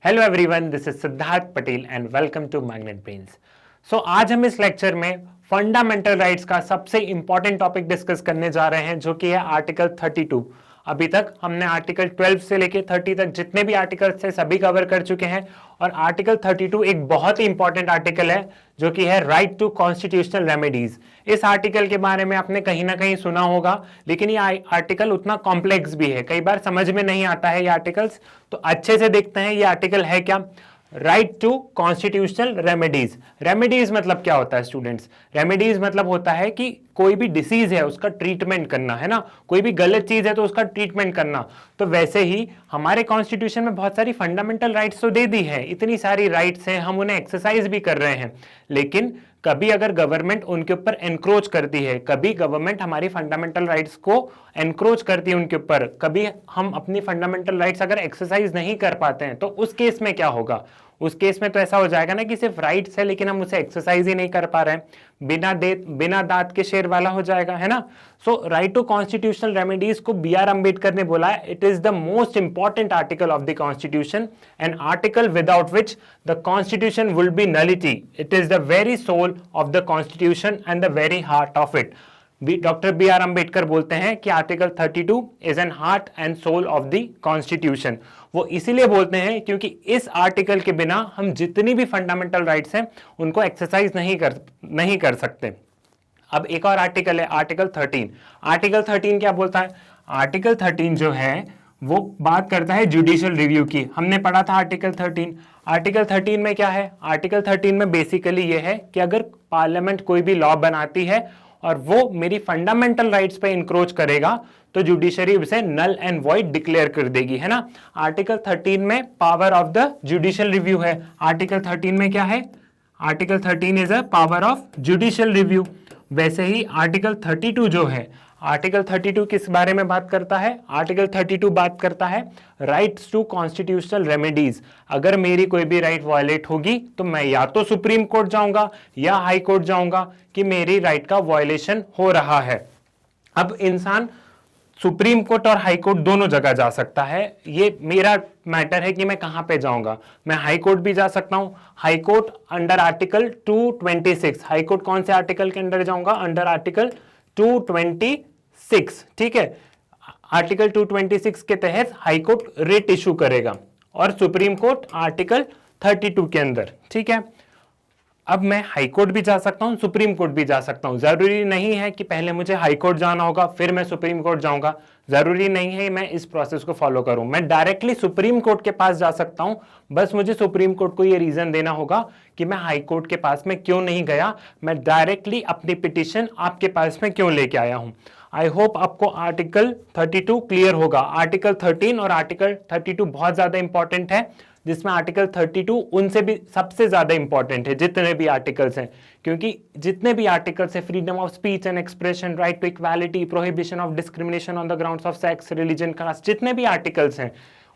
Hello everyone, this is Siddharth Patel and welcome to Magnet Brains. आज हम इस लेक्चर में फंडामेंटल राइट्स का सबसे इंपॉर्टेंट टॉपिक डिस्कस करने जा रहे हैं, जो कि है आर्टिकल 32। अभी तक हमने आर्टिकल 12 से लेके 30 तक जितने भी आर्टिकल्स थे सभी कवर कर चुके हैं, और आर्टिकल 32 एक बहुत ही इंपॉर्टेंट आर्टिकल है, जो कि है राइट टू कॉन्स्टिट्यूशनल रेमेडीज। इस आर्टिकल के बारे में आपने कहीं ना कहीं सुना होगा, लेकिन ये आर्टिकल उतना कॉम्प्लेक्स भी है, कई बार समझ में नहीं आता है ये आर्टिकल्स। तो अच्छे से देखते हैं ये आर्टिकल है क्या। Right to constitutional remedies. Remedies मतलब क्या होता है स्टूडेंट्स? रेमेडीज मतलब होता है कि कोई भी डिसीज है उसका ट्रीटमेंट करना, है ना, कोई भी गलत चीज है तो उसका ट्रीटमेंट करना। तो वैसे ही हमारे कॉन्स्टिट्यूशन में बहुत सारी फंडामेंटल राइट्स तो दे दी है, इतनी सारी राइट्स हैं, हम उन्हें एक्सरसाइज भी कर रहे हैं, लेकिन कभी अगर गवर्नमेंट उनके ऊपर एनक्रोच करती है, कभी गवर्नमेंट हमारी फंडामेंटल राइट्स को एनक्रोच करती है उनके ऊपर, कभी हम अपनी फंडामेंटल राइट्स अगर एक्सरसाइज नहीं कर पाते हैं, तो उस केस में क्या होगा? उस केस में तो ऐसा हो जाएगा ना कि सिर्फ राइट्स है लेकिन हम उसे एक्सरसाइज ही नहीं कर पा रहे हैं, बिना दांत के शेर वाला हो जाएगा, है ना। So right to constitutional remedies को बी.आर. अम्बेडकर ने बोला है, it is the most important article of the constitution, an article without which the constitution will be nullity. It is the very soul of the constitution and the very heart of it. Doctor B R. Ambedkar बोलते हैं कि article 32 is an heart and soul of the constitution. वो इसीलिए बोलते हैं क्योंकि इस article के बिना हम जितनी भी फंडामेंटल राइट्स हैं उनको एक्सरसाइज नहीं कर सकते। अब एक और आर्टिकल है, आर्टिकल 13। आर्टिकल 13 क्या बोलता है? आर्टिकल 13 जो है वो बात करता है जुडिशियल रिव्यू की। हमने पढ़ा था आर्टिकल 13। आर्टिकल 13 में क्या है? आर्टिकल 13 में बेसिकली ये है कि अगर पार्लियामेंट कोई भी लॉ बनाती है और वो मेरी फंडामेंटल राइट्स पे इंक्रोच करेगा तो जुडिशरी उसे नल एंड वॉइड डिक्लेयर कर देगी, है ना। आर्टिकल 13 में power of the judicial review है। आर्टिकल 13 में क्या है? Article 13 is a power of judicial review. वैसे ही आर्टिकल 32 जो है, आर्टिकल 32 किस बारे में बात करता है? आर्टिकल 32 बात करता है राइट्स टू कॉन्स्टिट्यूशनल रेमेडीज। अगर मेरी कोई भी राइट वायलेट होगी तो मैं या तो सुप्रीम कोर्ट जाऊंगा या हाई कोर्ट जाऊंगा कि मेरी राइट का वायलेशन हो रहा है। अब इंसान सुप्रीम कोर्ट और हाई कोर्ट दोनों जगह जा सकता है, ये मेरा मैटर है कि मैं कहां पे जाऊंगा। मैं हाई कोर्ट भी जा सकता हूं। High court under article 226। High court कौन से आर्टिकल के अंडर जाऊंगा? अंडर आर्टिकल 226, ठीक है। आर्टिकल 226 के तहत हाई कोर्ट रिट इशू करेगा और सुप्रीम कोर्ट आर्टिकल 32 के अंदर, ठीक है। अब मैं हाई कोर्ट भी जा सकता हूं, सुप्रीम कोर्ट भी जा सकता हूं। जरूरी नहीं है कि पहले मुझे हाई कोर्ट जाना होगा फिर मैं सुप्रीम कोर्ट जाऊंगा, जरूरी नहीं है मैं इस प्रोसेस को फॉलो करूं। मैं डायरेक्टली सुप्रीम कोर्ट के पास जा सकता हूं, बस मुझे सुप्रीम कोर्ट को यह रीजन देना होगा कि मैं हाई कोर्ट के पास में क्यों नहीं गया, मैं डायरेक्टली अपनी पिटिशन आपके पास में क्यों लेके आया हूं। आई होप आपको आर्टिकल 32 क्लियर होगा। आर्टिकल 13 और आर्टिकल 32 बहुत ज्यादा इंपॉर्टेंट है, जिसमें आर्टिकल 32 उनसे भी सबसे ज्यादा इंपॉर्टेंट है जितने भी आर्टिकल्स हैं, क्योंकि जितने भी आर्टिकल्स है, freedom of speech and expression, right to equality, prohibition of discrimination on the grounds of sex, religion, caste, जितने भी आर्टिकल्स हैं,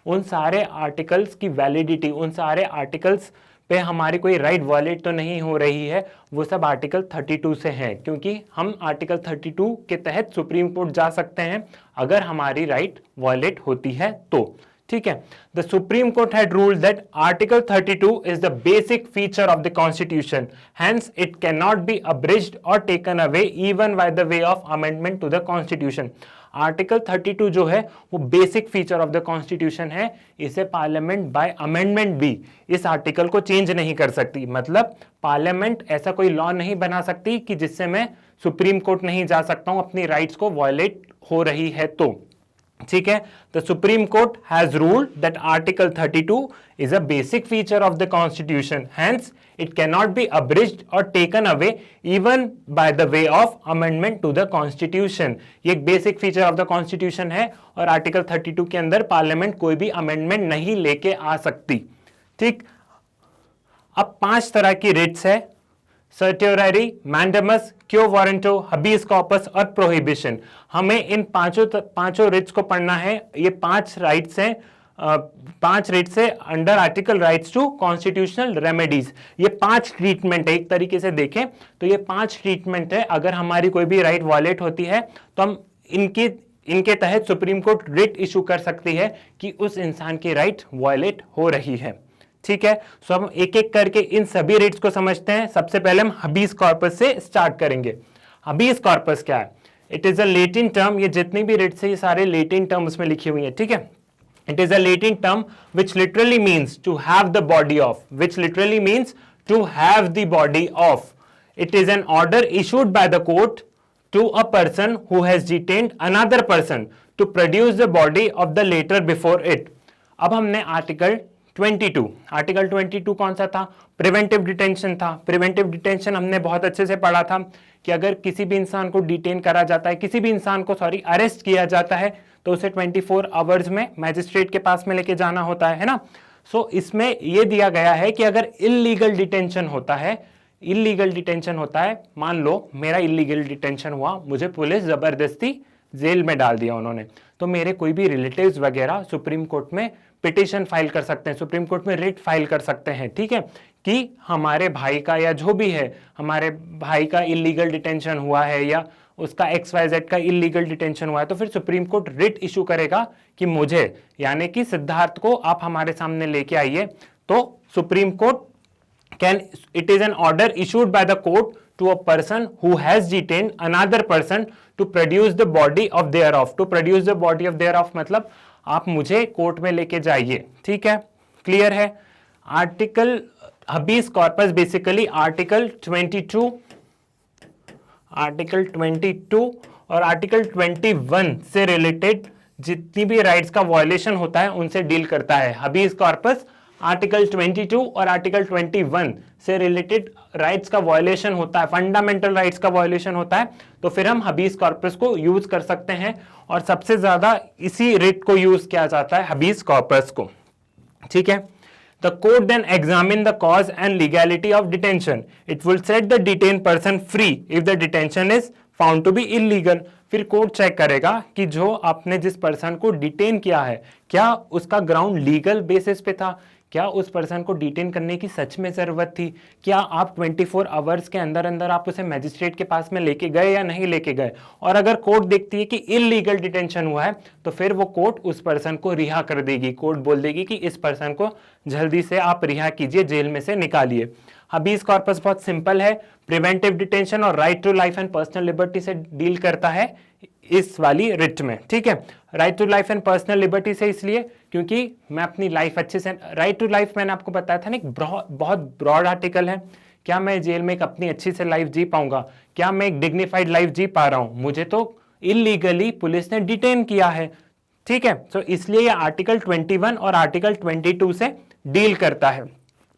उन सारे आर्टिकल्स की वैलिडिटी, उन सारे आर्टिकल्स पे हमारी कोई राइट वायलेट तो नहीं हो रही है, वो सब आर्टिकल 32 से है, क्योंकि हम आर्टिकल 32 के तहत सुप्रीम कोर्ट जा सकते हैं अगर हमारी राइट वायलेट होती है तो, ठीक है। The Supreme Court had ruled that article 32 is the basic feature of the constitution, hence it can not be abridged और taken away even by the way of amendment to the constitution. Article 32 जो है वो basic feature of the constitution है, इसे parliament bye amendment भी इस article को change नहीं कर सकती। मतलब पार्लियामेंट ऐसा कोई लॉ नहीं बना सकती कि जिससे मैं सुप्रीम कोर्ट नहीं जा सकता हूं अपनी राइट्स को वायलेट हो रही है तो, ठीक है। The Supreme Court has ruled that article 32 is a basic feature of the constitution, hence it can not be abridged और taken away even by the way of amendment to the constitution. ये एक basic feature of the constitution है और article 32 के अंदर parliament कोई भी amendment नहीं लेके आ सकती, ठीक। अब 5 तरह की रिट्स है, सर्टियोररी, मैंडेमस, क्यो वारंटो, हबीस कॉर्पस और प्रोहिबिशन। हमें इन पांचों रिट्स को पढ़ना है। ये 5 राइट्स हैं, 5 रिट्स है under article rights to constitutional remedies. ये 5 ट्रीटमेंट है, एक तरीके से देखें तो ये 5 ट्रीटमेंट है। अगर हमारी कोई भी राइट वायलेट होती है तो हम इनके तहत सुप्रीम कोर्ट रिट इशू कर सकती है कि उस इंसान की राइट वायलेट हो रही है। ठीक है। सो हम एक एक करके इन सभी रिट्स को समझते हैं। सबसे पहले हम हबीस कॉर्पस से स्टार्ट करेंगे। हबीस कॉर्पस क्या है? It is a Latin term, ये जितनी भी रिट्स है ये सारे लैटिन टर्म उसमें लिखी हुई है, ठीक है। It is a Latin term which literally means to have the body of, which literally means to have the body of. It is an order issued by the court to a person who has detained another person to produce the body of the later before it. अब हमने article 22 कौन सा था? Preventive detention था। Preventive detention हमने बहुत अच्छे से पढ़ा था कि अगर किसी भी इंसान को डिटेन करा जाता है, किसी भी इंसान को अरेस्ट किया जाता है, तो उसे 24 आवर्स में मैजिस्ट्रेट के पास में लेके जाना होता है ना। सो इसमें यह दिया गया है कि अगर इलीगल डिटेंशन होता है, मान लो मेरा इलीगल डिटेंशन हुआ, मुझे पुलिस जबरदस्ती जेल में डाल दिया उन्होंने, तो मेरे कोई भी रिलेटिव्स वगैरह सुप्रीम कोर्ट में पिटीशन फाइल कर सकते हैं, सुप्रीम कोर्ट में रिट फाइल कर सकते हैं, ठीक है, कि हमारे भाई का या जो भी है, हमारे भाई का इलीगल डिटेंशन हुआ है या उसका XYZ का इलीगल डिटेंशन हुआ है, तो फिर सुप्रीम कोर्ट रिट इशू करेगा कि मुझे, यानी कि सिद्धार्थ को आप हमारे सामने लेके आइए। तो supreme court it is an order issued by the court to a person who has detained another person to produce the body of thereof. To produce the body of thereof मतलब आप मुझे कोर्ट में लेके जाइए, ठीक है, clear है। Article हबीस corpus basically article 22 और आर्टिकल 21 से रिलेटेड जितनी भी राइट्स का वायलेशन होता है उनसे डील करता है। हबीस कॉर्पस आर्टिकल 22 और आर्टिकल 21 से रिलेटेड राइट्स का वायलेशन होता है, फंडामेंटल राइट्स का वायलेशन होता है, तो फिर हम हबीस कॉर्पस को यूज कर सकते हैं। और सबसे ज्यादा इसी रिट को यूज किया जाता है, हबीस कॉर्पस को, ठीक है। The court then examine the cause and legality of detention. It will set the detained person free if the detention is found to be illegal. फिर कोर्ट चेक करेगा कि जो आपने जिस पर्सन को डिटेन किया है, क्या उसका ग्राउंड लीगल बेसिस पे था, क्या उस पर्सन को डिटेन करने की सच में जरूरत थी, क्या आप 24 आवर्स के अंदर अंदर आप उसे मैजिस्ट्रेट के पास में लेके गए या नहीं लेके गए। और अगर कोर्ट देखती है कि इलीगल डिटेंशन हुआ है, तो फिर वो कोर्ट उस पर्सन को रिहा कर देगी। कोर्ट बोल देगी कि इस पर्सन को जल्दी से आप रिहा कीजिए, जेल में से निकालिए। हबीस कॉर्पस बहुत सिंपल है, प्रिवेंटिव डिटेंशन और right to life and personal liberty से डील करता है इस वाली रिट में, ठीक है। Right to life and personal liberty से इसलिए क्योंकि मैं अपनी लाइफ अच्छे से, राइट टू लाइफ मैंने आपको बताया था ना, एक बहुत ब्रॉड आर्टिकल है। क्या मैं जेल में एक अपनी अच्छी से लाइफ जी पाऊंगा? क्या मैं एक डिग्निफाइड लाइफ जी पा रहा हूं? मुझे तो इलीगली पुलिस ने डिटेन किया है, ठीक है। तो इसलिए ये आर्टिकल 21 और आर्टिकल 22 से डील करता है।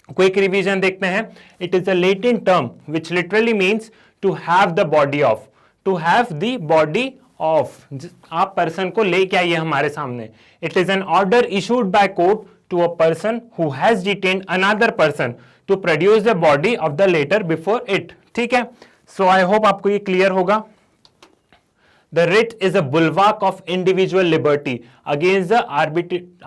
क्विक रिवीजन देखते हैं। It is a Latin term which literally means to have the body of, to have the body of, आप पर्सन को लेके आइए हमारे सामने। It is an order issued by court to a person who has detained another person to produce the body of the latter before it, ठीक है। सो I hope आपको ये क्लियर होगा। The writ is a bulwark of individual liberty against the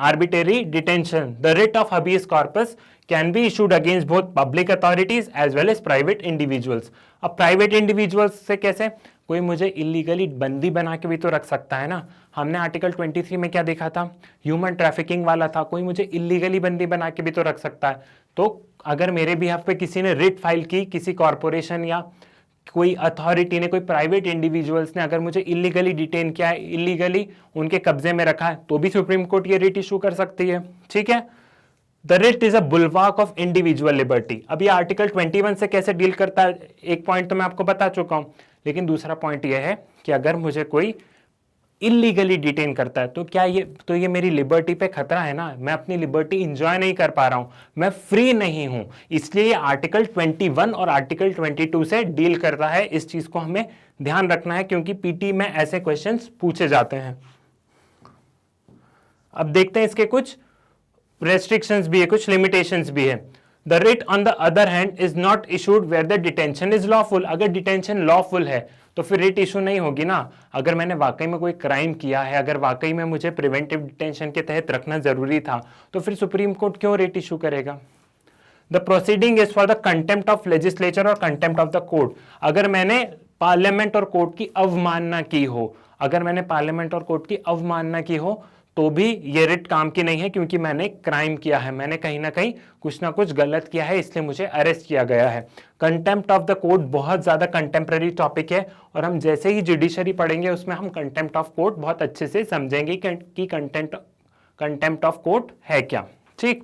arbitrary detention. The writ of habeas corpus can be issued against both public authorities as well as private individuals. अब private individuals से कैसे? कोई मुझे illegally बंदी बना के भी तो रख सकता है ना। हमने आर्टिकल 23 में क्या देखा था? ह्यूमन ट्रैफिकिंग वाला था। कोई मुझे इलीगली बंदी बना के भी तो रख सकता है। तो अगर मेरे बिहाफ पे किसी ने रिट फाइल की, किसी कॉर्पोरेशन या कोई अथॉरिटी ने, कोई प्राइवेट इंडिविजुअल्स ने अगर मुझे इलीगली डिटेन किया है, इलीगली उनके कब्जे में रखा है, तो भी सुप्रीम कोर्ट ये रिट इशू कर सकती है, ठीक है। The writ is a bulwark of individual liberty. अब ये आर्टिकल 21 से कैसे डील करता है, एक पॉइंट तो मैं आपको बता चुका हूं, लेकिन दूसरा पॉइंट ये है कि अगर मुझे कोई इलीगली डिटेन करता है तो ये मेरी लिबर्टी पे खतरा है ना। मैं अपनी लिबर्टी एंजॉय नहीं कर पा रहा हूं, मैं फ्री नहीं हूं। इसलिए ये आर्टिकल 21 और आर्टिकल 22 से डील करता है। इस चीज को हमें ध्यान रखना है क्योंकि पीटी में ऐसे क्वेश्चंस पूछे जाते हैं। अब देखते हैं इसके कुछ रेस्ट्रिक्शंस भी है, कुछ लिमिटेशंस भी है। The writ on the other hand is not issued where the detention is lawful. अगर डिटेंशन लॉफुल है तो फिर रिट इशू नहीं होगी ना। अगर मैंने वाकई में कोई क्राइम किया है, अगर वाकई में मुझे प्रिवेंटिव डिटेंशन के तहत रखना जरूरी था, तो फिर सुप्रीम कोर्ट क्यों रिट इशू करेगा? The proceeding is for the contempt of legislature और कंटेम्प्ट ऑफ द कोर्ट। अगर मैंने पार्लियामेंट और कोर्ट की अवमानना की हो, अगर मैंने पार्लियामेंट और कोर्ट की अवमानना की हो, तो भी ये रिट काम की नहीं है, क्योंकि मैंने क्राइम किया है, मैंने कहीं ना कहीं कुछ ना कुछ गलत किया है, इसलिए मुझे अरेस्ट किया गया है। कंटेम्प्ट ऑफ द कोर्ट बहुत ज्यादा कंटेम्प्रेरी टॉपिक है, और हम जैसे ही जुडिशरी पढ़ेंगे उसमें हम कंटेम्प्ट ऑफ कोर्ट बहुत अच्छे से समझेंगे कि कंटेम्प्ट ऑफ कोर्ट है क्या। ठीक,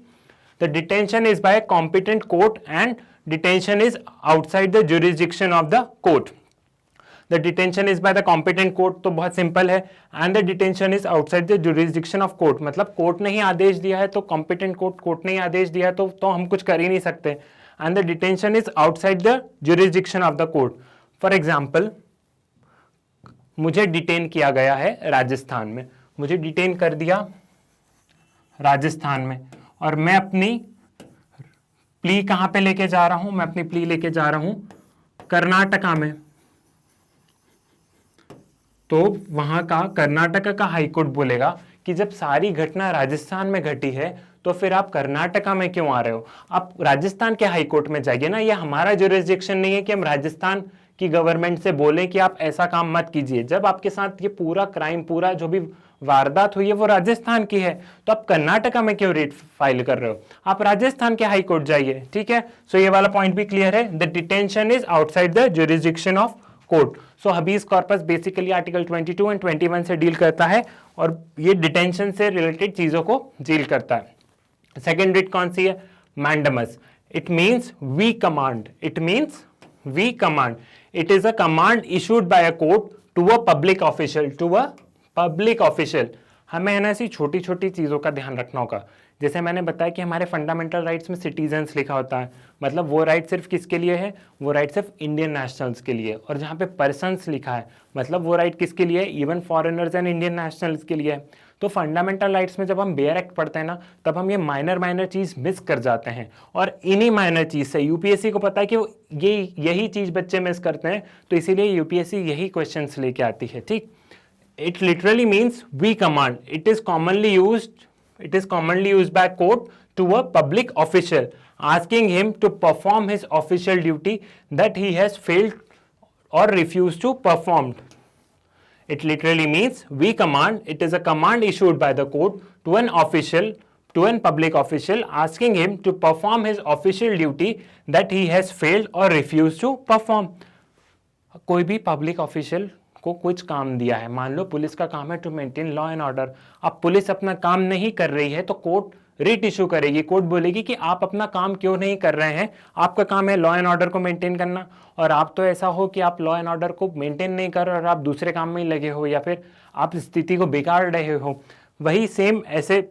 the detention is by competent court and detention is outside the jurisdiction of the court. The detention is by the competent court तो बहुत सिंपल है, and the detention is outside the jurisdiction of court, मतलब court ने ही आदेश दिया है तो competent court ने ही आदेश दिया है तो हम कुछ कर ही नहीं सकते। And the detention is outside the jurisdiction of the court. For example, मुझे डिटेन किया गया है राजस्थान में, मुझे डिटेन कर दिया राजस्थान में, और मैं अपनी प्ली कहां पे लेके जा रहा हूं, मैं अपनी प्ली लेके जा रहा हूं कर्नाटका में। तो वहां का कर्नाटका का हाईकोर्ट बोलेगा कि जब सारी घटना राजस्थान में घटी है तो फिर आप कर्नाटका में क्यों आ रहे हो, आप राजस्थान के हाईकोर्ट में जाइए ना। ये हमारा जुरिसडिक्शन नहीं है कि हम राजस्थान की गवर्नमेंट से बोलें कि आप ऐसा काम मत कीजिए। जब आपके साथ ये पूरा क्राइम, पूरा जो भी वारदात हुई है वो राजस्थान की है, तो आप कर्नाटका में क्यों रिट फाइल कर रहे हो, आप राजस्थान के हाईकोर्ट जाइए। ठीक है, सो ये वाला पॉइंट भी क्लियर है। The detention is outside the jurisdiction of court. So habeas corpus basically article 22 and 21 से डील करता है, और ये डिटेंशन से रिलेटेड चीजों को डील करता है। सेकेंड रिट कौन सी है, mandamus. It means we command, it means we command, it is a command issued by a court to a public official, to a public official. हमें है ना ऐसी छोटी छोटी चीजों का ध्यान रखना होगा। जैसे मैंने बताया कि हमारे फंडामेंटल राइट्स में सिटीजन्स लिखा होता है, मतलब वो राइट सिर्फ किसके लिए है, वो राइट सिर्फ इंडियन नेशनल्स के लिए। और जहाँ पे पर्सन्स लिखा है, मतलब वो राइट किसके लिए है, even foreigners and Indian nationals के लिए है। तो फंडामेंटल राइट्स में जब हम बेयर एक्ट पढ़ते हैं ना, तब हम ये माइनर चीज मिस कर जाते हैं, और इन्हीं माइनर चीज से यूपीएससी को पता है कि वो यही चीज बच्चे मिस करते हैं, तो इसीलिए यूपीएससी यही क्वेश्चन लेके आती है। ठीक, it literally means we command. It is commonly used by court to a public official asking him to perform his official duty that he has failed or refused to perform. It literally means we command. It is a command issued by the court to an official, to an public official asking him to perform his official duty that he has failed or refused to perform. कोई भी public official को कुछ काम दिया है, मान लो police का काम है to maintain law and order, अब पुलिस अपना काम नहीं कर रही है तो कोर्ट रिट इशू करेगी। कोर्ट बोलेगी कि आप अपना काम क्यों नहीं कर रहे हैं, आपका काम है लॉ एंड ऑर्डर को मेंटेन करना, और आप तो ऐसा हो कि आप लॉ एंड ऑर्डर को मेंटेन नहीं कर रहे और आप दूसरे काम में ही लगे हो, या फिर आप स्थिति को बिगाड़ रहे हो। वही सेम ऐसे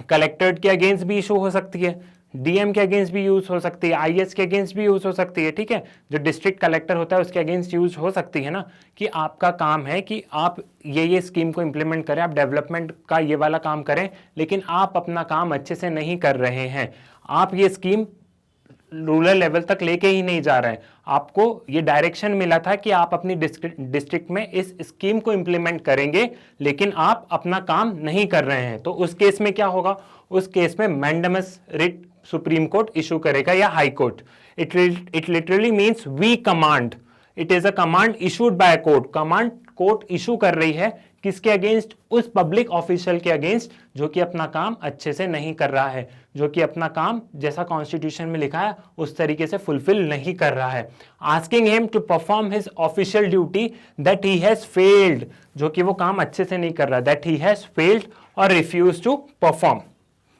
कलेक्टरेट के अगेंस्ट भी इशू हो सकती है, डीएम के अगेंस्ट भी यूज हो सकती है, आईएएस के अगेंस्ट भी यूज हो सकती है। ठीक है, जो डिस्ट्रिक्ट कलेक्टर होता है उसके अगेंस्ट यूज हो सकती है ना, कि आपका काम है कि आप ये स्कीम को इंप्लीमेंट करें, आप डेवलपमेंट का ये वाला काम करें, लेकिन आप अपना काम अच्छे से नहीं कर रहे हैं, आप ये स्कीम रूरल लेवल तक लेके ही नहीं जा रहे हैं। आपको ये डायरेक्शन मिला था कि आप अपनी डिस्ट्रिक्ट में इस स्कीम को इंप्लीमेंट करेंगे, लेकिन आप अपना काम नहीं कर रहे हैं, तो उस केस में क्या होगा, उस केस में mandamus writ Supreme Court issue करेगा या high court. It literally means we command, it is a command issued by court. Command court issue कर रही है किसके अगेंस्ट, उस पब्लिक ऑफिशियल के अगेंस्ट जो कि अपना काम अच्छे से नहीं कर रहा है, जो कि अपना काम जैसा कॉन्स्टिट्यूशन में लिखा है उस तरीके से फुलफिल नहीं कर रहा है। Asking him to perform his official duty that he has failed, जो कि वो काम अच्छे से नहीं कर रहा, दैट ही हैज फेल्ड और रिफ्यूज टू परफॉर्म।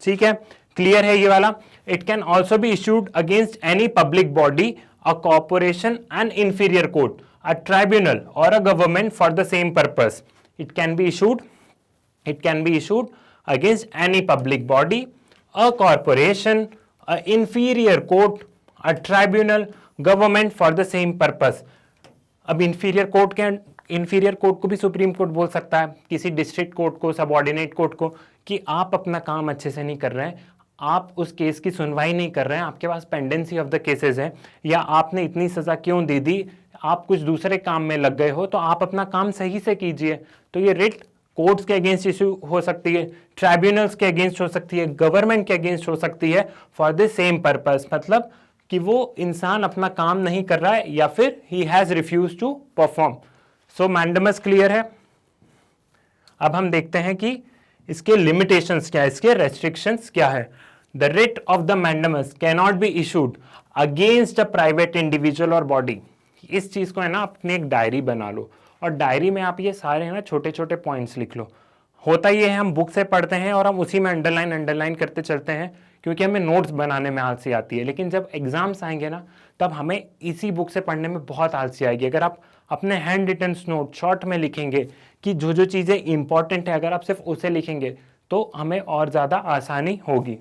ठीक है, क्लियर है ये वाला। It can also be issued against any public body, a corporation, an inferior court, a tribunal or a government for the same purpose. It can be issued against any public body, a corporation, a inferior court, a tribunal, government for the same purpose. अब inferior court को भी Supreme court बोल सकता है, किसी district court को, subordinate court को, कि आप अपना काम अच्छे से नहीं कर रहे हैं, आप उस केस की सुनवाई नहीं कर रहे हैं, आपके पास पेंडेंसी ऑफ द केसेस है, या आपने इतनी सजा क्यों दे दी, आप कुछ दूसरे काम में लग गए हो, तो आप अपना काम सही से कीजिए। तो ये रिट कोर्ट्स के अगेंस्ट इशू हो सकती है, ट्राइब्यूनल्स के अगेंस्ट हो सकती है, गवर्नमेंट के अगेंस्ट हो सकती है, फॉर द सेम पर्पस, मतलब कि वो इंसान अपना काम नहीं कर रहा है या फिर he has refuse to perform. So mandamus clear है। अब हम देखते हैं कि इसके लिमिटेशंस क्या है, इसके रेस्ट्रिक्शंस क्या है। The writ of the mandamus can not be issued against a private individual और बॉडी। इस चीज को है ना अपनी एक डायरी बना लो और डायरी में आप ये सारे है ना छोटे छोटे पॉइंट्स लिख लो। होता ये है हम बुक से पढ़ते हैं और हम उसी में अंडरलाइन करते चलते हैं क्योंकि हमें नोट्स बनाने में आलसी आती है, लेकिन जब एग्जाम्स आएंगे ना तब हमें इसी बुक से पढ़ने में बहुत आलसी आएगी। अगर आप अपने हैंड रिटन नोट शॉर्ट में लिखेंगे कि जो जो चीज़ें इंपॉर्टेंट है, अगर आप सिर्फ उसे लिखेंगे तो हमें और ज़्यादा आसानी होगी।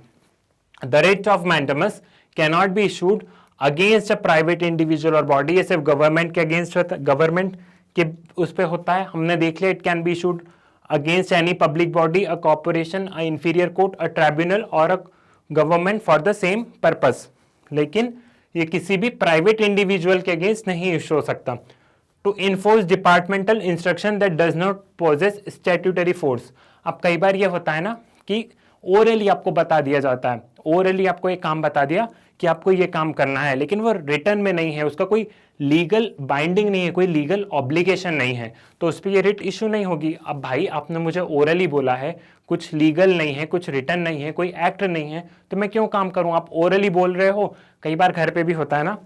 The writ of mandamus can not be issued against a private individual और बॉडी। ये सिर्फ गवर्नमेंट के अगेंस्ट होता है, गवर्नमेंट के उस पर होता है। हमने देख लिया, it can be issued against any public body, a corporation, a inferior court, a tribunal और a government for the same purpose. लेकिन ये किसी भी प्राइवेट इंडिविजुअल के अगेंस्ट नहीं इशू हो सकता। To enforce departmental instruction that does not possess statutory force. अब कई बार ये होता है ना कि ओरली आपको बता दिया जाता है, ओरली आपको एक काम बता दिया कि आपको ये काम करना है, लेकिन वो रिटर्न में नहीं है, उसका कोई लीगल बाइंडिंग नहीं है, कोई लीगल ऑब्लिगेशन नहीं है, तो उस पर ये रिट इशू नहीं होगी। अब भाई आपने मुझे ओरली बोला है, कुछ लीगल नहीं है, कुछ रिटर्न नहीं है, कोई एक्ट नहीं है, तो मैं क्यों काम करूं। आप ओरली बोल रहे हो, कई बार घर पे भी होता है ना,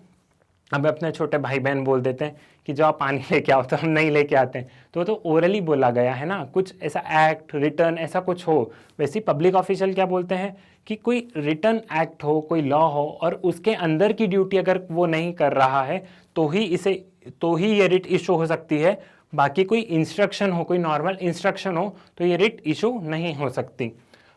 अब अपने छोटे भाई बहन बोल देते हैं कि जो आप पानी लेके आओ, तो हम नहीं लेके आते हैं, तो वो तो ओरली बोला गया है ना, कुछ ऐसा एक्ट रिटर्न ऐसा कुछ हो। वैसे पब्लिक ऑफिशियल क्या बोलते हैं कि कोई रिटर्न एक्ट हो, कोई लॉ हो और उसके अंदर की ड्यूटी अगर वो नहीं कर रहा है तो ही ये रिट इशू हो सकती है। बाकी कोई इंस्ट्रक्शन हो, कोई नॉर्मल इंस्ट्रक्शन हो तो ये रिट इशू नहीं हो सकती।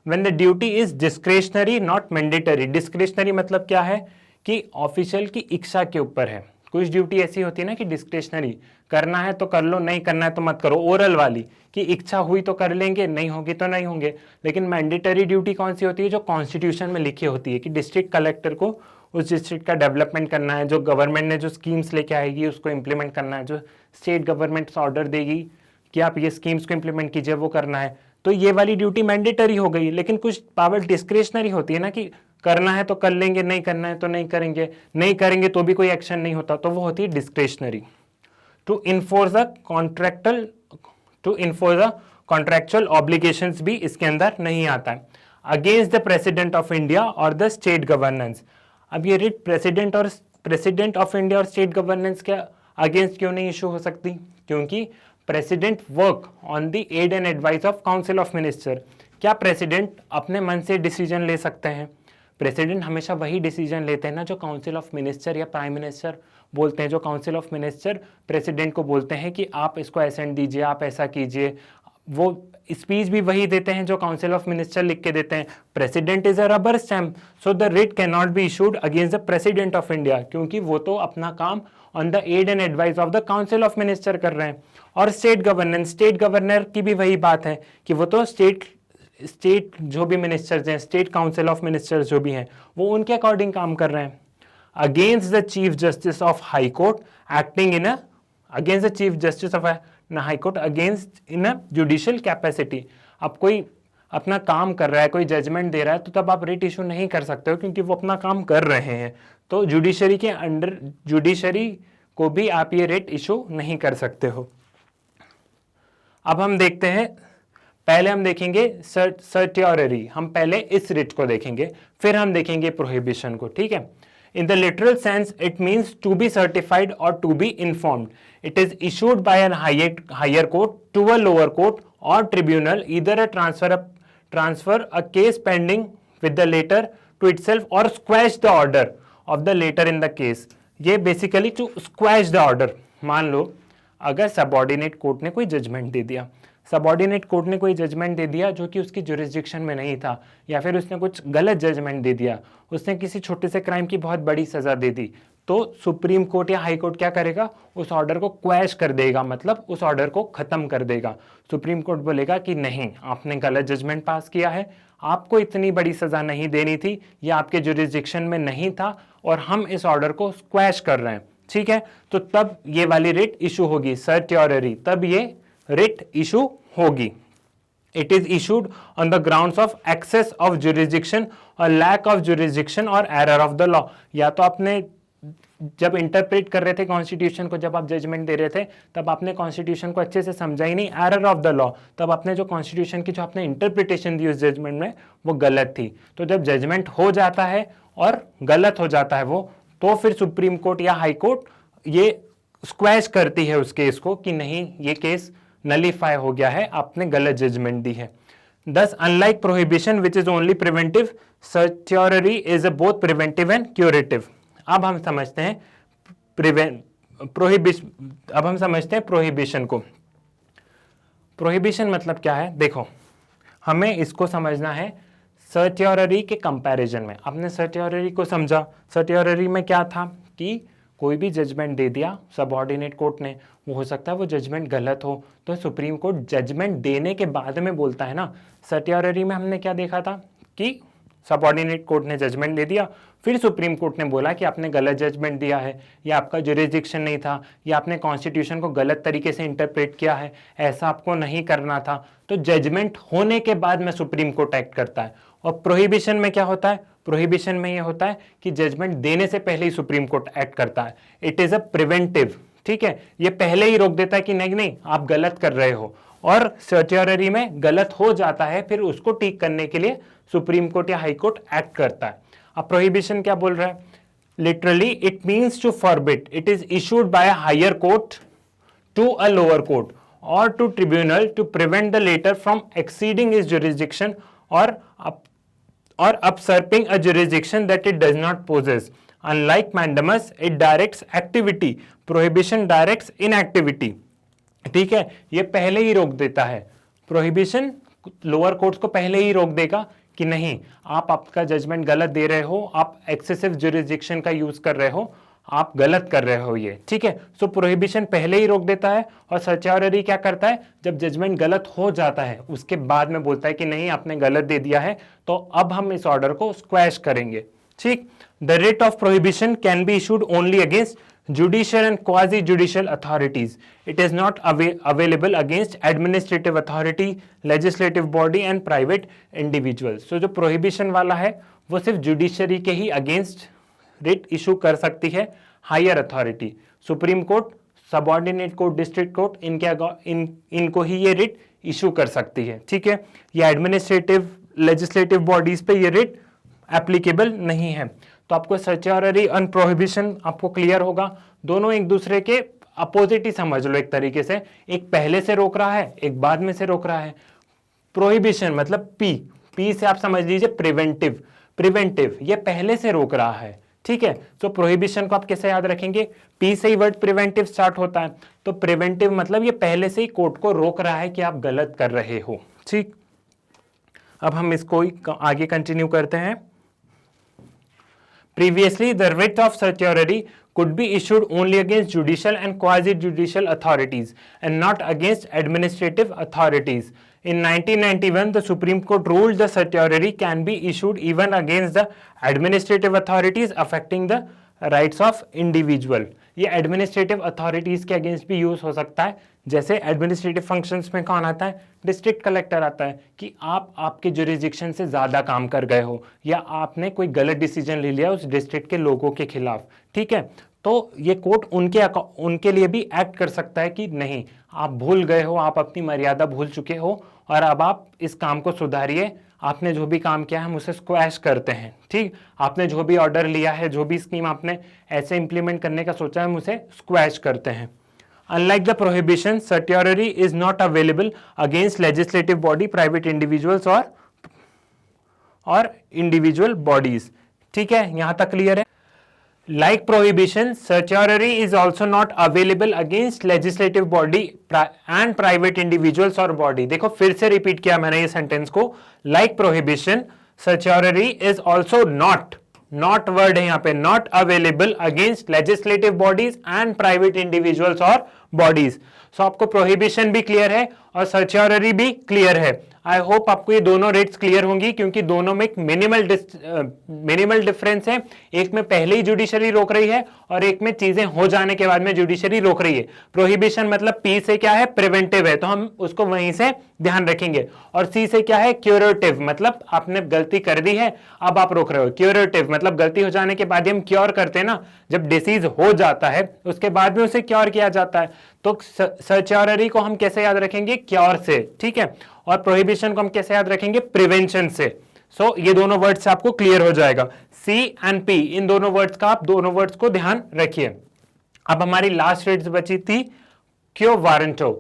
When the duty is discretionary not mandatory. Discretionary मतलब क्या है कि ऑफिशियल की इच्छा के ऊपर है। कुछ ड्यूटी ऐसी होती है ना कि डिस्क्रेशनरी, करना है तो कर लो, नहीं करना है तो मत करो। ओरल वाली कि इच्छा हुई तो कर लेंगे, नहीं होगी तो नहीं होंगे। लेकिन मैंडेटरी ड्यूटी कौन सी होती है, जो कॉन्स्टिट्यूशन में लिखी होती है कि डिस्ट्रिक्ट कलेक्टर को उस डिस्ट्रिक्ट का डेवलपमेंट करना है, जो गवर्नमेंट ने जो स्कीम्स लेके आएगी उसको इम्प्लीमेंट करना है, जो स्टेट गवर्नमेंट ऑर्डर देगी कि आप ये स्कीम्स को इम्प्लीमेंट कीजिए, वो करना है। तो ये वाली ड्यूटी मैंडेटरी हो गई। लेकिन कुछ पावर डिस्क्रेशनरी होती है ना कि करना है तो कर लेंगे, नहीं करना है तो नहीं करेंगे, नहीं करेंगे तो भी कोई एक्शन नहीं होता, तो वो होती है discretionary. To enforce a contractual obligations भी इसके अंदर नहीं आता है। Against the president of India और द स्टेट गवर्नेंस। अब ये रिट प्रेसिडेंट ऑफ इंडिया और स्टेट गवर्नेंस के अगेंस्ट क्यों नहीं इशू हो सकती, क्योंकि president work on the aid and advice of council of minister. क्या प्रेसिडेंट अपने मन से डिसीजन ले सकते हैं? प्रेसिडेंट हमेशा वही डिसीजन लेते हैं ना जो काउंसिल ऑफ मिनिस्टर या प्राइम मिनिस्टर बोलते हैं। जो काउंसिल ऑफ मिनिस्टर प्रेसिडेंट को बोलते हैं कि आप इसको असेंट दीजिए, आप ऐसा कीजिए, वो स्पीच भी वही देते हैं जो काउंसिल ऑफ मिनिस्टर लिख के देते हैं। President is a rubber stamp, so the writ can not be issued against the president of India, क्योंकि वो तो अपना काम on the aid and advice of the council of minister कर रहे हैं। और स्टेट गवर्नेंस, स्टेट गवर्नर की भी वही बात है कि वो तो स्टेट जो भी मिनिस्टर्स हैं, स्टेट काउंसिल ऑफ मिनिस्टर्स जो भी हैं, वो उनके अकॉर्डिंग काम कर रहे हैं। Against the chief justice of high court acting in against the chief justice of high court against in a judicial capacity. अब कोई अपना काम कर रहा है, कोई जजमेंट दे रहा है, तो तब आप रिट इशू नहीं कर सकते हो क्योंकि वो अपना काम कर रहे हैं। तो जुडिशरी के अंडर जुडिशरी को भी आप ये रिट इशू नहीं कर सकते हो। अब हम देखते हैं, पहले हम देखेंगे सर्टियोररी, हम पहले इस रिट को देखेंगे, फिर हम देखेंगे प्रोहिबिशन को, ठीक है। In the literal sense it means to be certified और to be informed. It is issued by an higher court to a lower court और tribunal, either a transfer a case pending with the latter to itself और squash the order of the latter in the case. ये basically to squash the order. मान लो अगर subordinate court ने कोई judgement दे दिया, subordinate court ने कोई जजमेंट दे दिया जो कि उसकी जुरिस्डिक्शन में नहीं था, या फिर उसने कुछ गलत जजमेंट दे दिया, उसने किसी छोटे से क्राइम की बहुत बड़ी सजा दे दी, तो सुप्रीम कोर्ट या हाई कोर्ट क्या करेगा, उस ऑर्डर को क्वैश कर देगा, मतलब उस ऑर्डर को खत्म कर देगा। सुप्रीम कोर्ट बोलेगा कि नहीं, आपने गलत जजमेंट पास किया है, आपको इतनी बड़ी सजा नहीं देनी थी, यह आपके जुरिस्डिक्शन में नहीं था और हम इस ऑर्डर को स्क्वैश कर रहे हैं, ठीक है। तो तब ये वाली रिट इशू होगी, सर्टियोररी, तब ये रिट इशू होगी। It is issued on the grounds of excess of jurisdiction और लैक ऑफ जुरिस्डिक्शन और एरर ऑफ द लॉ। या तो आपने जब इंटरप्रेट कर रहे थे कॉन्स्टिट्यूशन को, जब आप जजमेंट दे रहे थे, तब आपने कॉन्स्टिट्यूशन को अच्छे से समझा ही नहीं, एरर ऑफ द लॉ, तब आपने जो कॉन्स्टिट्यूशन की जो आपने इंटरप्रिटेशन दी उस जजमेंट में वो गलत थी। तो जब जजमेंट हो जाता है और गलत हो जाता है वो, तो फिर सुप्रीम कोर्ट या हाई कोर्ट ये स्क्वैश करती है उस केस को कि नहीं, ये केस नलीफाई हो गया है, आपने गलत जजमेंट दी है। Thus, unlike prohibition, which is only preventive, certiorari is a both preventive and curative. अब हम समझते हैं प्रोहिबिशन को। प्रोहिबिशन मतलब क्या है? देखो, हमें इसको समझना है सर्टियोररी के कंपैरिजन में। आपने सर्टियोररी को समझा, सर्टियोररी में क्या था कि कोई भी जजमेंट दे दिया सबऑर्डिनेट कोर्ट ने, वो हो सकता है वो जजमेंट गलत हो, तो सुप्रीम कोर्ट जजमेंट देने के बाद में बोलता है ना। सर्टियोररी में हमने क्या देखा था कि सबऑर्डिनेट कोर्ट ने जजमेंट दे दिया, फिर सुप्रीम कोर्ट ने बोला कि आपने गलत जजमेंट दिया है, या आपका जुरिसडिक्शन नहीं था, या आपने कॉन्स्टिट्यूशन को गलत तरीके से इंटरप्रेट किया है, ऐसा आपको नहीं करना था। तो जजमेंट होने के बाद में सुप्रीम कोर्ट एक्ट करता है। और प्रोहिबिशन में क्या होता है? प्रोहिबिशन में ये होता है कि जजमेंट देने से पहले ही सुप्रीम कोर्ट एक्ट करता है। इट इज अ प्रिवेंटिव, ठीक है, ये पहले ही रोक देता है कि नहीं नहीं आप गलत कर रहे हो। और सर्टियोररी में गलत हो जाता है, फिर उसको ठीक करने के लिए सुप्रीम कोर्ट या हाई कोर्ट एक्ट करता है। अब प्रोहिबिशन क्या बोल रहा है? Literally it means to forbid, it is issued by a higher court to a lower court और to tribunal to prevent the latter from exceeding is jurisdiction or usurping a jurisdiction that it does not possess. Unlike mandamus, it directs activity. Prohibition directs inactivity. ठीक है, ये पहले ही रोक देता है। Prohibition lower courts को पहले ही रोक देगा कि नहीं, आप आपका जजमेंट गलत दे रहे हो, आप एक्सेसिव जुरिसडिक्शन का यूज कर रहे हो, आप गलत कर रहे हो ये, ठीक है। सो प्रोहिबिशन पहले ही रोक देता है। और सर्टियोररी क्या करता है? जब जजमेंट गलत हो जाता है उसके बाद में बोलता है कि नहीं आपने गलत दे दिया है, तो अब हम इस ऑर्डर को स्क्वैश करेंगे, ठीक। The writ of prohibition can be issued only against judicial and quasi judicial authorities. It is not available against administrative authority, legislative body and private individuals. So जो prohibition वाला है वो सिर्फ जुडिशरी के ही against writ issue कर सकती है higher authority, supreme court, subordinate court, district court, इनको ही ये रिट इशू कर सकती है, ठीक है। ये एडमिनिस्ट्रेटिव लेजिस्लेटिव बॉडीज पे ये रिट एप्लीकेबल नहीं है। तो आपको सर्टियोररी और प्रोहिबिशन आपको क्लियर होगा, दोनों एक दूसरे के अपोजिट ही समझ लो एक तरीके से, एक पहले से रोक रहा है, एक बाद में से रोक रहा है। प्रोहिबिशन मतलब पी से आप समझ लीजिए प्रिवेंटिव, प्रिवेंटिव ये पहले से रोक रहा है, ठीक है। तो प्रोहिबिशन को आप कैसे याद रखेंगे? पी से ही वर्ड प्रिवेंटिव स्टार्ट होता है, तो प्रिवेंटिव मतलब ये पहले से ही कोर्ट को रोक रहा है कि आप गलत कर रहे हो, ठीक। अब हम इसको आगे कंटिन्यू करते हैं। Previously, the writ of certiorari could be issued only against judicial and quasi-judicial authorities and not against administrative authorities. In 1991, the Supreme Court ruled the certiorari can be issued even against the administrative authorities affecting the rights of individual. ये administrative authorities के against भी use हो सकता है। जैसे administrative functions में कौन आता है? डिस्ट्रिक्ट कलेक्टर आता है कि आप आपके जुरिसडिक्शन से ज्यादा काम कर गए हो, या आपने कोई गलत डिसीजन ले लिया उस डिस्ट्रिक्ट के लोगों के खिलाफ, ठीक है। तो ये कोर्ट उनके लिए भी एक्ट कर सकता है कि नहीं आप भूल गए हो, आप अपनी मर्यादा भूल चुके हो और अब आप इस काम को सुधारिए, आपने जो भी काम किया है हम उसे स्क्वैश करते हैं, ठीक। आपने जो भी ऑर्डर लिया है, जो भी स्कीम आपने ऐसे इंप्लीमेंट करने का सोचा है, हम उसे स्क्वैश करते हैं। Unlike the prohibition, certiorari is not available against legislative body, private individuals or individual bodies. ठीक है, यहां तक क्लियर है? Like prohibition, certiorari is also not available against legislative body and private individuals or body. देखो फिर से repeat किया मैंने ये सेंटेंस को। Like prohibition, certiorari is also not word है यहाँ पे, not available against legislative bodies and private individuals or bodies. So आपको प्रोहिबिशन भी क्लियर है और सर्च्योररी भी क्लियर है। आई होप आपको ये दोनों रेट्स क्लियर होंगी, क्योंकि दोनों में एक मिनिमल डिफरेंस है। एक में पहले ही जुडिशरी रोक रही है और एक में चीजें हो जाने के बाद में जुडिशरी रोक रही है। प्रोहिबिशन मतलब पी से क्या है, प्रिवेंटिव है, तो हम उसको वहीं से ध्यान रखेंगे। और सी से क्या है, क्यूरेटिव, मतलब आपने गलती कर दी है अब आप रोक रहे हो। क्यूरेटिव मतलब गलती हो जाने के बाद हम क्योर करते हैं ना, जब डिसीज हो जाता है उसके बाद में उसे क्योर किया जाता है। तो सर्च्योररी को हम कैसे याद रखेंगे, क्योर से, ठीक है। और प्रोहिबिशन को हम कैसे याद रखेंगे, प्रिवेंशन से। सो ये दोनों वर्ड्स आपको क्लियर हो जाएगा। सी एंड पी, इन दोनों वर्ड्स का आप दोनों वर्ड्स को ध्यान रखिए। अब हमारी लास्ट रेट्स बची थी क्यो warranto.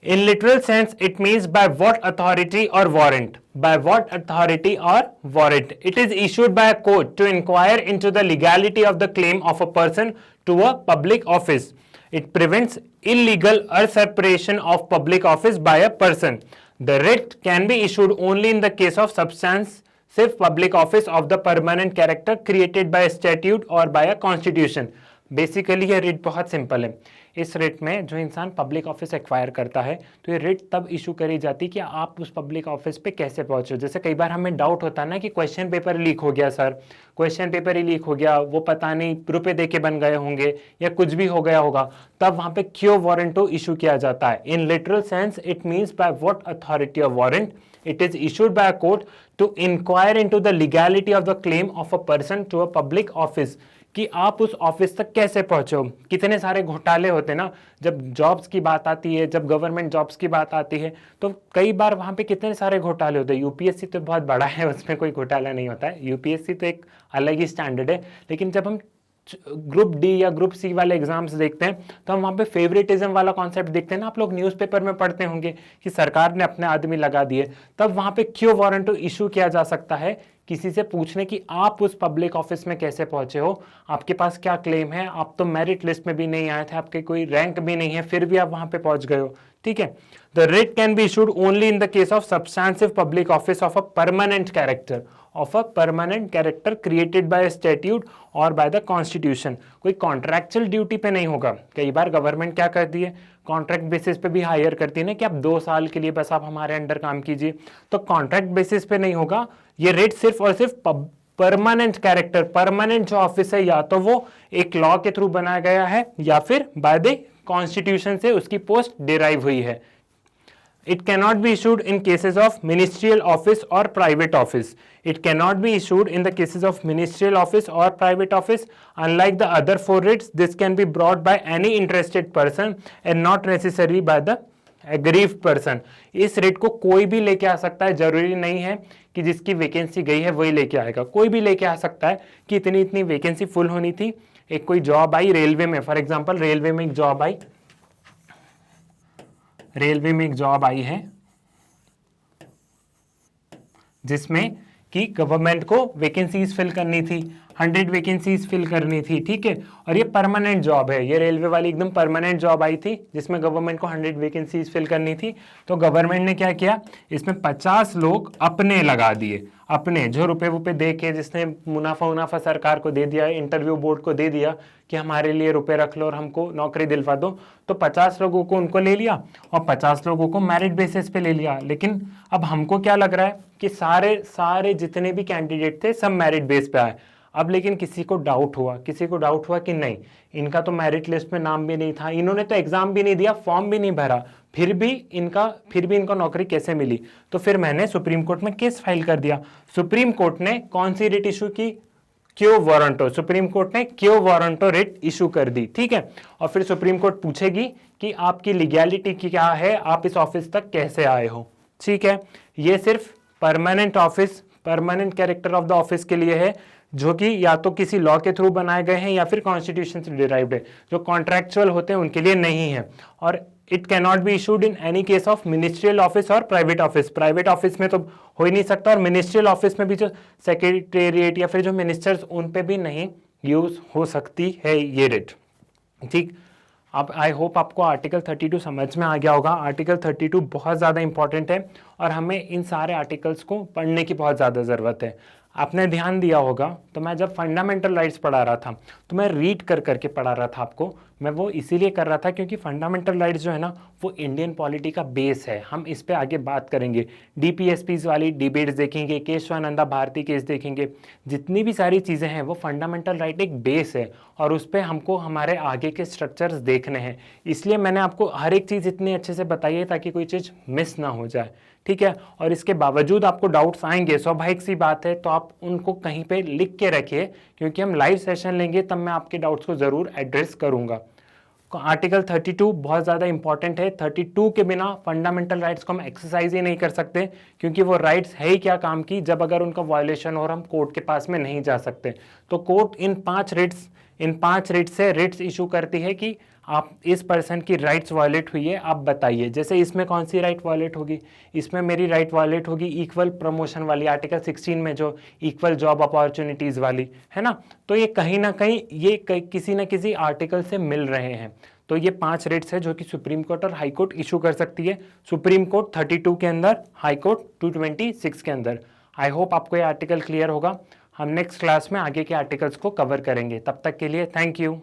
In literal sense, it means by what authority or warrant. By what authority or warrant. It is issued by a court to inquire into the legality of the claim of a person to a public office. It prevents illegal usurpation of public office by a person. The writ can be issued only in the case of substantive public office of the permanent character created by a statute or by a constitution. Basically ये writ बहुत simple है। इस writ में जो इंसान public office acquire करता है तो ये रिट तब इशू करी जाती है कि आप उस पब्लिक ऑफिस पे कैसे पहुंचे। जैसे कई बार हमें डाउट होता है ना कि क्वेश्चन पेपर लीक हो गया सर, क्वेश्चन पेपर ही लीक हो गया, वो पता नहीं रुपए दे के बन गए होंगे या कुछ भी हो गया होगा, तब वहां पे क्यो वारंटो इशू किया जाता है। In literal sense it means by what authority of warrant it is issued by a court to inquire into the legality of the claim of a person to a public office, कि आप उस office तक कैसे पहुंचे हो। कितने सारे घोटाले होते हैं ना, जब जॉब्स की बात आती है, जब गवर्नमेंट जॉब्स की बात आती है, तो कई बार वहां पे कितने सारे घोटाले होते हैं। यूपीएससी तो बहुत बड़ा है, उसमें कोई घोटाला नहीं होता है, यूपीएससी तो एक अलग ही स्टैंडर्ड है। लेकिन जब हम ग्रुप डी या ग्रुप सी वाले एग्जाम्स देखते हैं तो हम वहां पे फेवरेटिज्म वाला कॉन्सेप्ट देखते हैं ना। आप लोग न्यूज़पेपर में पढ़ते होंगे कि सरकार ने अपने आदमी लगा दिए, तब वहां पे क्यों वारंट इशू किया जा सकता है किसी से पूछने की आप उस पब्लिक ऑफिस में कैसे पहुंचे हो, आपके पास क्या क्लेम है, आप तो मेरिट लिस्ट में भी नहीं आए थे, आपके कोई रैंक भी नहीं है, फिर भी आप वहां पे पहुंच गए हो, ठीक है। The writ can be issued only in the case of substantive public office of a permanent character, of a permanent character created by statute और बाय द कॉन्स्टिट्यूशन। कोई कॉन्ट्रैक्चुअल ड्यूटी पे नहीं होगा। कई बार गवर्नमेंट क्या करती है, कॉन्ट्रैक्ट बेसिस पे भी हायर करती है ना कि आप 2 साल के लिए बस आप हमारे अंडर काम कीजिए, तो कॉन्ट्रैक्ट बेसिस पे नहीं होगा। ये रेट सिर्फ और सिर्फ परमानेंट कैरेक्टर, परमानेंट जो ऑफिस है या तो वो एक लॉ के थ्रू बनाया गया है या फिर बाय द कॉन्स्टिट्यूशन से उसकी पोस्ट डिराइव हुई है। It cannot be issued in cases of ministerial office or private office. It cannot be issued in the cases of ministerial office or private office. Unlike the other 4 writs, this can be brought by any interested person and not necessarily by the aggrieved person. इस writ को कोई भी लेके आ सकता है, जरूरी नहीं है कि जिसकी वैकेंसी गई है वही लेके आएगा। कोई भी लेके आ सकता है कि इतनी इतनी वैकेंसी फुल होनी थी, एक कोई जॉब आई रेलवे में, फॉर एग्जाम्पल रेलवे में एक जॉब आई, रेलवे में एक जॉब आई है जिसमें कि गवर्नमेंट को वैकेंसीज फिल करनी थी, 100 वैकेंसीज फिल करनी थी, ठीक है। और ये परमानेंट जॉब है, ये रेलवे वाली एकदम परमानेंट जॉब आई थी जिसमें गवर्नमेंट को 100 वैकेंसीज फिल करनी थी। तो गवर्नमेंट ने क्या किया, इसमें 50 लोग अपने लगा दिए, अपने जो रुपए वुपे दे के, जिसने मुनाफा सरकार को दे दिया, इंटरव्यू बोर्ड को दे दिया कि हमारे लिए रुपए रख लो और हमको नौकरी दिलवा दो, तो 50 लोगों को उनको ले लिया और 50 लोगों को मेरिट बेसिस पे ले लिया। लेकिन अब हमको क्या लग रहा है कि सारे जितने भी कैंडिडेट थे सब मेरिट बेस पे आए। अब लेकिन किसी को डाउट हुआ कि नहीं, इनका तो मेरिट लिस्ट में नाम भी नहीं था, इन्होंने तो एग्जाम भी नहीं दिया, फॉर्म भी नहीं भरा, फिर भी इनको नौकरी कैसे मिली। तो फिर मैंने सुप्रीम कोर्ट में केस फाइल कर दिया। सुप्रीम कोर्ट ने कौन सी रिट इशू की, क्यो वारंटो। सुप्रीम कोर्ट ने क्यो वारंटो रिट इशू कर दी, ठीक है। और फिर सुप्रीम कोर्ट पूछेगी कि आपकी लीगैलिटी क्या है, आप इस ऑफिस तक कैसे आए हो, ठीक है। ये सिर्फ permanent office, permanent character of the office के लिए है, जो कि या तो किसी लॉ के थ्रू बनाए गए हैं या फिर कॉन्स्टिट्यूशन से डिराइव्ड है। जो कॉन्ट्रैक्चुअल होते हैं उनके लिए नहीं है। और it can not be issued in any case of ministerial office और प्राइवेट ऑफिस। प्राइवेट ऑफिस में तो हो ही नहीं सकता, और मिनिस्ट्रियल ऑफिस में भी जो सेक्रेटेरिएट या फिर जो मिनिस्टर्स, उन पे भी नहीं यूज हो सकती है ये रिट, ठीक। अब आई होप आपको आर्टिकल 32 समझ में आ गया होगा। आर्टिकल 32 बहुत ज़्यादा इंपॉर्टेंट है और हमें इन सारे आर्टिकल्स को पढ़ने की बहुत ज़्यादा ज़रूरत है। आपने ध्यान दिया होगा तो मैं जब फंडामेंटल राइट्स पढ़ा रहा था तो मैं रीड कर करके पढ़ा रहा था आपको, मैं वो इसीलिए कर रहा था क्योंकि फंडामेंटल राइट्स जो है ना वो इंडियन पॉलिटी का बेस है। हम इस पे आगे बात करेंगे, डीपीएसपीज वाली डिबेट्स देखेंगे, केशवानंदा भारती केस देखेंगे, जितनी भी सारी चीज़ें हैं वो फंडामेंटल राइट एक बेस है और उस पर हमको हमारे आगे के स्ट्रक्चर्स देखने हैं। इसलिए मैंने आपको हर एक चीज़ इतनी अच्छे से बताई है ताकि कोई चीज़ मिस ना हो जाए, ठीक है। और इसके बावजूद आपको डाउट्स आएंगे, स्वाभाविक सी बात है, तो आप उनको कहीं पे लिख के रखिए क्योंकि हम लाइव सेशन लेंगे तब मैं आपके डाउट्स को ज़रूर एड्रेस करूंगा। आर्टिकल 32 बहुत ज़्यादा इंपॉर्टेंट है। 32 के बिना फंडामेंटल राइट्स को हम एक्सरसाइज ही नहीं कर सकते क्योंकि वो राइट्स है ही क्या काम की जब अगर उनका वायलेशन हो और हम कोर्ट के पास में नहीं जा सकते। तो कोर्ट इन पांच रिट्स से रिट्स इशू करती है कि आप इस पर्सन की राइट्स वायलेट हुई है, आप बताइए। जैसे इसमें कौन सी राइट वायलेट होगी, इसमें मेरी राइट वायलेट होगी इक्वल प्रमोशन वाली, आर्टिकल 16 में जो इक्वल जॉब अपॉर्चुनिटीज़ वाली है ना। तो ये कहीं ना कहीं ये किसी ना किसी आर्टिकल से मिल रहे हैं। तो ये 5 रेट्स है जो कि सुप्रीम कोर्ट और हाई कोर्ट इशू कर सकती है। सुप्रीम कोर्ट 32 के अंदर, हाई कोर्ट 226 के अंदर। आई होप आपको ये आर्टिकल क्लियर होगा। हम नेक्स्ट क्लास में आगे के आर्टिकल्स को कवर करेंगे। तब तक के लिए थैंक यू।